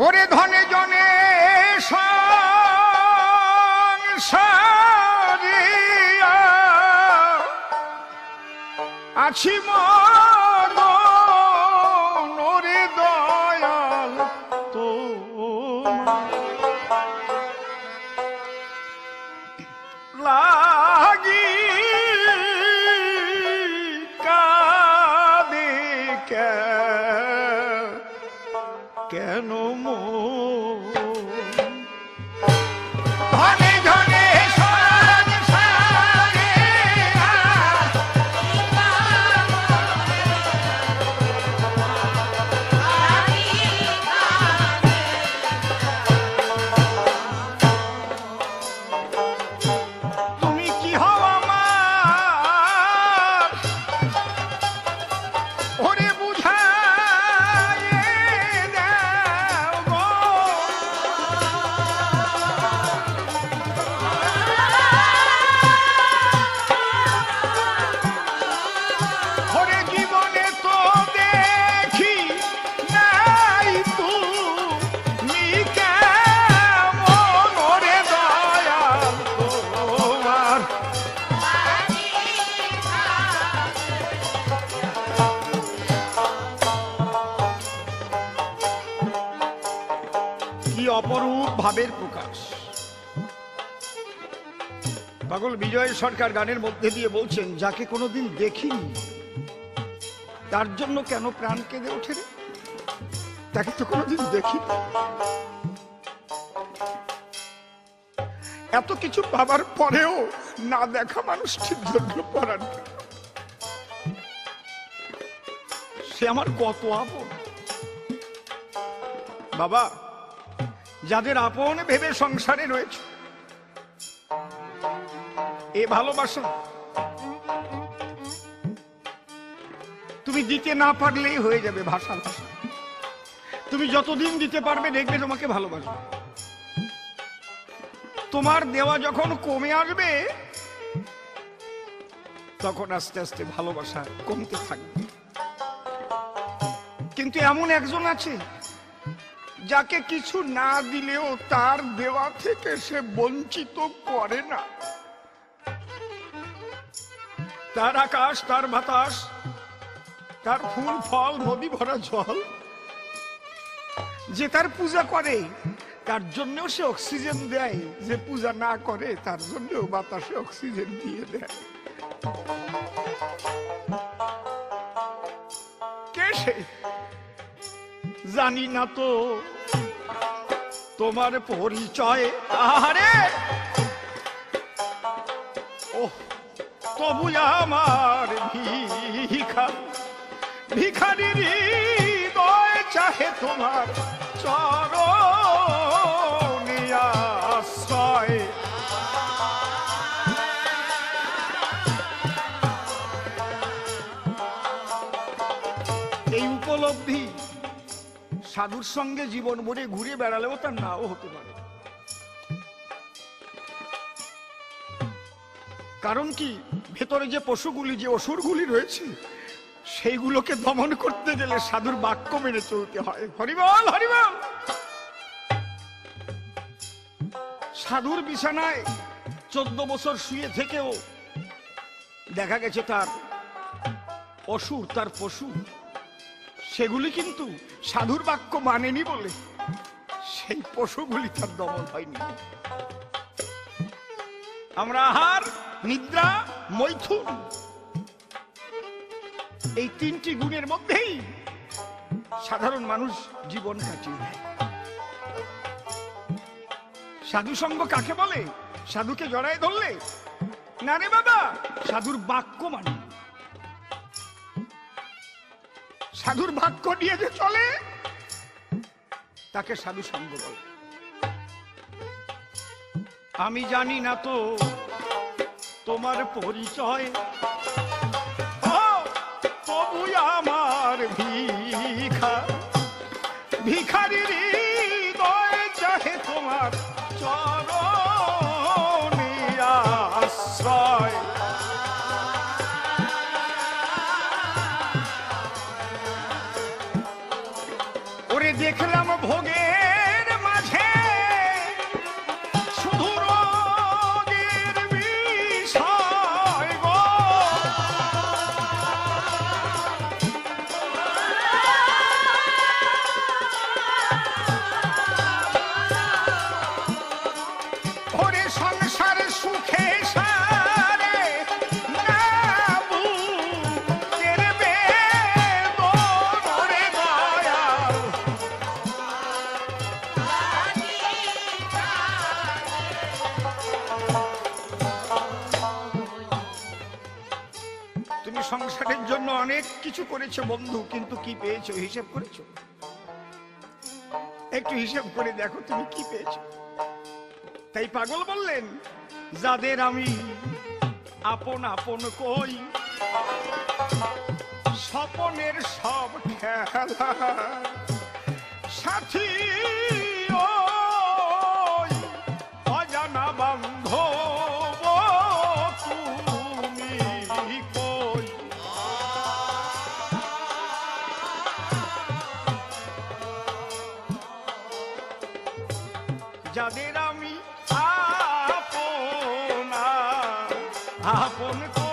ওরে ধনে জনে সংসারিয়া আছি মগন ওরে দয়াল তোমার লাগি কাঁদে কেন ধনে ধনে অপরূপ ভাবের প্রকাশ। পাগল বিজয় সরকার গানের মধ্যে দিয়ে বলছেন, যাকে কোনোদিন দেখিনি তার জন্য কেন প্রাণ কেঁদে ওঠে রে? তাকে তো কোনোদিন দেখি, এত কিছু পাবার পরেও না দেখা মানুষটির জন্য পরাণ, সে আমার কত আপন। বাবা, যাদের আপন ভেবে সংসারে রয়েছে, এ ভালোবাসা তুমি দিতে না পারলেই হয়ে যাবে ভাষা ভাষা। তুমি যতদিন দিতে পারবে দেখবে তোমাকে ভালোবাসবে। তোমার দেওয়া যখন কমে আসবে তখন আস্তে আস্তে ভালোবাসা কমতে থাকবে। কিন্তু এমন একজন আছে যাকে কিছু না দিলেও তার দেওয়া থেকে সে বঞ্চিত করে না। তার আকাশ, তার বাতাস, তার ফুল ফল, নদী ভরা জল, যে তার পূজা করে তার জন্যও সে অক্সিজেন দেয়, যে পূজা না করে তার জন্যও বাতাসে অক্সিজেন দিয়ে দেয়। কে সে? জানি না তো তোমার পরিচয়, আরে ও তবু আমার ভিখারির হৃদয় চাহে তোমার চরণে আশ্রয়। এই উপলব্ধি সাধুর সঙ্গে জীবন ভরে ঘুরে বেড়ালেও তার নাও হতে পারে। কারণ কি, ভেতরে যে পশুগুলি, যে অসুরগুলি রয়েছে, সেইগুলোকে দমন করতে গেলে সাধুর বাক্য মেনে চলতে হয়। হরিবল হরিবল। সাধুর বিছানায় 14 বছর শুয়ে থেকেও দেখা গেছে তার অসুর, তার পশু, সেগুলি কিন্তু সাধুর বাক্য মানেনি বলে সেই পশুগুলি তার দমন হয়নি। আমরা আহার, নিদ্রা, মৈথুন, এই 3টি গুণের মধ্যেই সাধারণ মানুষ জীবন কাটিয়ে দেয়। সাধু সঙ্গ কাকে বলে? সাধুকে জড়ায় ধরলে না রে বাবা, সাধুর বাক্য মানে, সাধুর বাক্য নিয়ে যে চলে তাকে সাধু সঙ্গ বলে। আমি জানি না তো তোমার পরিচয়, তবু আমার ভিখারির হৃদয় চাহে তোমার চরণে আশ্রয়। ওরে দেখলাম ভোগে কিছু করেছো বন্ধু, কিন্তু কি পেয়েছো হিসেব করেছো? একটু হিসেব করে দেখো তুমি কি পেয়েছো। তাই পাগল বললেন, যাদের আমি আপন আপন কই, স্বপনের সব খেলা সাথী ওই অজানা বান্ধব তুমি কই। যাদের আমি আপন আপন কই,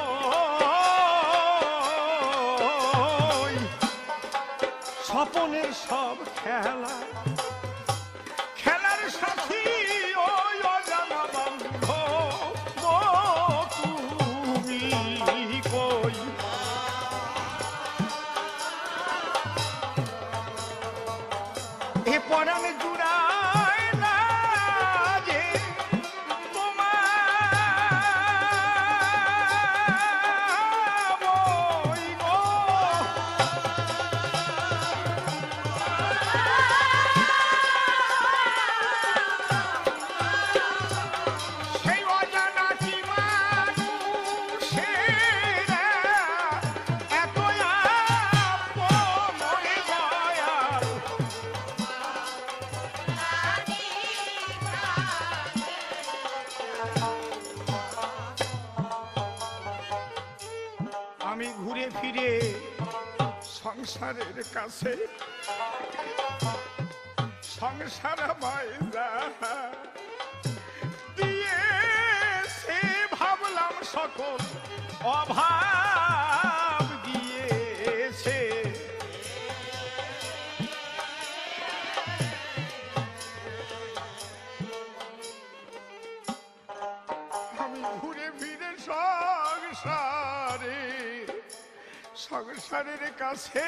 স্বপনের সব খেলা খেলার সাথী ওই অজানা বান্ধব তুমি কই। এ পরাণে জুড়ায় না যে তোমার বই গো, সেই অজানা কি মানুষের এত আপন দয়াল। আমি ঘুরে ফিরে সংসারের কাছে, সংসার আমায় যা দিয়েছে ভাবলাম সকল অভাব দিয়েছে। আমি ঘুরে ফিরে সংসারের কাছে,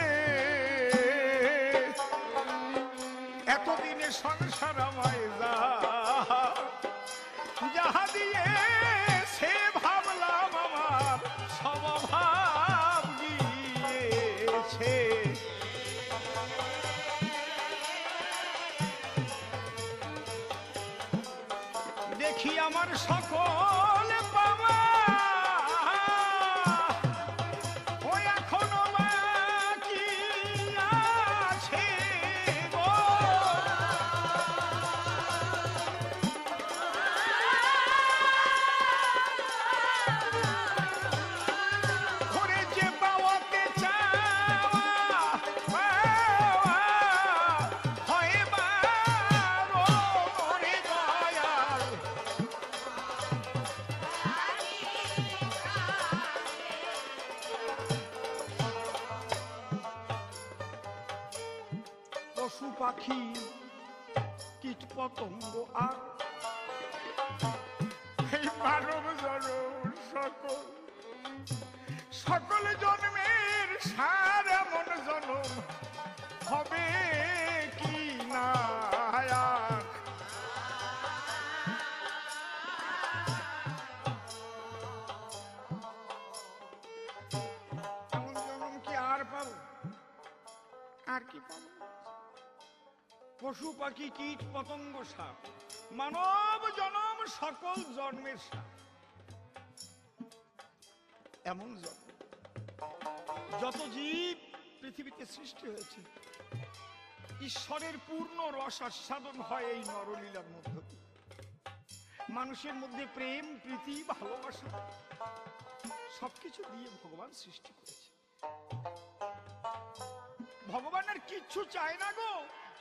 এতদিনে সংসার আমায় যাহা দিয়ে সে ভাবলাম আমার স্বভাব দিয়েছে। দেখি আমার সকল পাওয়া ওই এখনো বাকি আছে গো। ঘরে যে পাওয়াতে চাওয়া হয় বারো মরে দয়াল। পশু পাখি কীট পতঙ্গ আর এই মানব জনম সকল সকল জন্মের সার এমন জনম হবে কি না আর। এমন জনম কি আর পাবো? আর কি পাবো? পশু পাখি কীট পতঙ্গ সাপ, মানব জনম সকল জন্মের সাপ এমন জন্ম। যত জীব পৃথিবীতে সৃষ্টি হয়েছে ঈশ্বরের পূর্ণ রস আস্বাদন হয় এই নরলীলার মধ্য দিয়ে। মানুষের মধ্যে প্রেম প্রীতি ভালোবাসা সবকিছু দিয়ে ভগবান সৃষ্টি করেছে। ভগবান আর কিচ্ছু চায় না গো,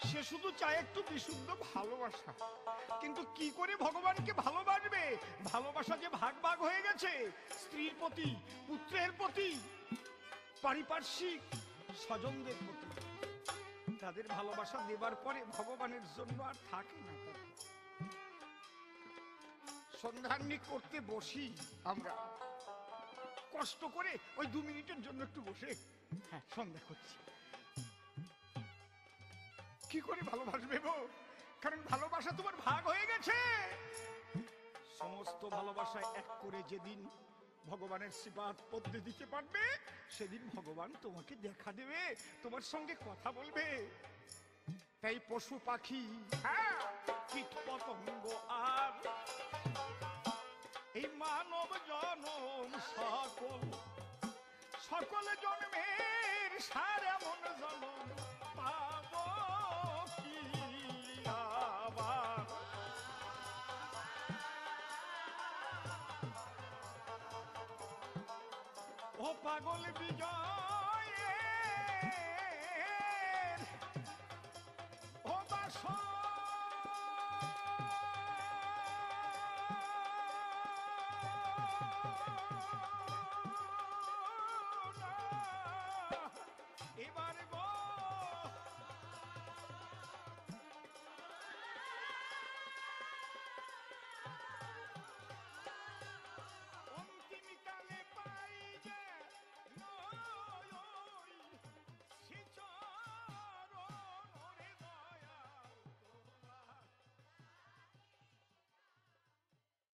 সে শুধু চায় একটু বিশুদ্ধ ভালোবাসা। কিন্তু কি করে ভগবানকে ভালোবাসবে? ভালোবাসা যে ভাগ ভাগ হয়ে গেছে, স্ত্রীর প্রতি, পুত্রের প্রতি, পারিপার্শ্বিক স্বজনদের প্রতি। তাদের ভালোবাসা দেবার পরে ভগবানের জন্য আর থাকে না। সন্ধানী করতে বসি আমরা কষ্ট করে, ওই 2 মিনিটের জন্য একটু বসে হ্যাঁ সন্ধ্যা করছি। কি করে ভালোবাসবে গো? কারণ ভালোবাসা তোমার ভাগ হয়ে গেছে। সমস্ত ভালোবাসা এক করে যেদিন ভগবানের শ্রীপাদ পদ্মে দিতে পারবে, সেদিন ভগবান তোমাকে দেখা দেবে, তোমার সঙ্গে কথা বলবে। তাই পশু পাখি, হ্যাঁ, কীট পতঙ্গ আর এই মানব জনম সকল জন্মের সার এমন জনম পাব কি আবার। ও পাগল বিজয়